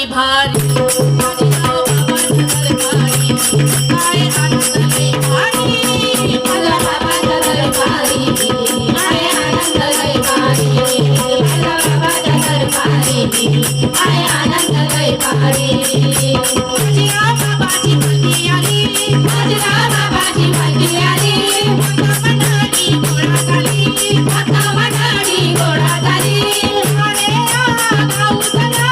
भारी बाजीराव बाबाचा दरबारी आहे आनंद लय भारी माझ्या बाबाचा दरबारी आहे आनंद लय भारी माझ्या बाबाचा दरबारी आहे आनंद लय भारी बाजीराव बाबाची पालखी आली बाजीराव बाबाची पालखी आली मंडळी गोळा झाली मंडळी गोळा झाली अरे गाऊ चला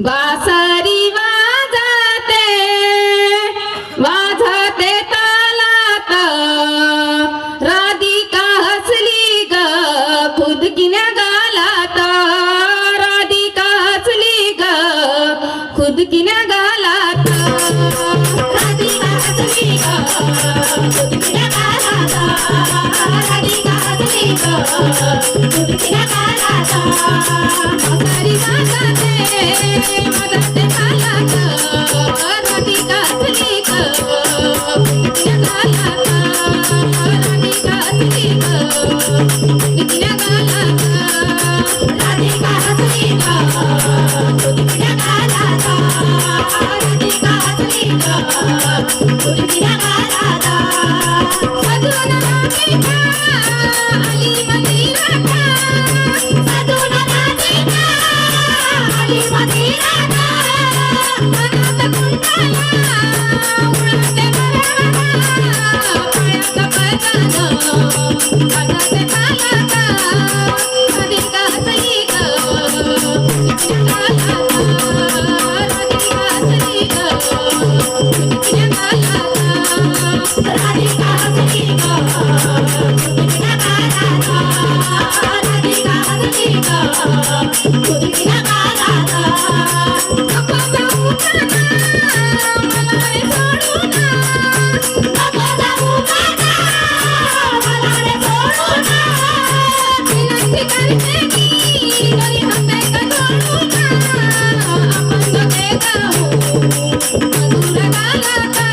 बासरी वाजते राधिका हसली ग गुदगुल्या गालाचा राधिका हसली ग गुदगुल्या गालाचा म्हातारी मागाते मदते कालाचा राधिका हसली ग गुदगुल्या गालाचा राधिका हसली ग गुदगुल्या गालाचा राधिका हसली ग गुदगुल्या गालाचा राधिका हसली ग गुदगुल्या गालाचा सजून राधिका आली मंदिरात सजून राधिका आली मंदिरात मनात कुंडला उडते मरवता पायात पदन पदते कालाचा राधिका हसली ग गुदगुल्या गालाचा राधिका हसली ग गुदगुल्या गालाचा राधिका हसली ग गुदगुल्या गालाचा राधिका हसली ग गुदगुल्या गालाचा नको जाऊ काना मला रे सोडून नको जाऊ काना मला रे सोडून विनंती करते मी दोन्ही हाते जोडून आपण दोघे गाऊ मधुर गालाचा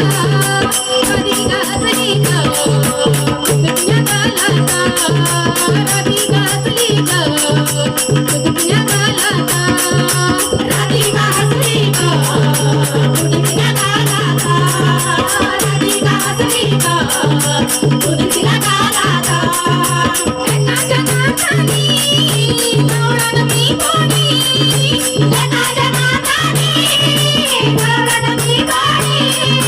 राधिका हसली ग गुदगुल्या गालाचा राधिका हसली ग गुदगुल्या गालाचा राधिका हसली ग गुदगुल्या गालाचा राधिका हसली ग गुदगुल्या गालाचा एकाच्या नातानी गवळण मी कोणी एकाच्या नातानी गवळण मी कोणी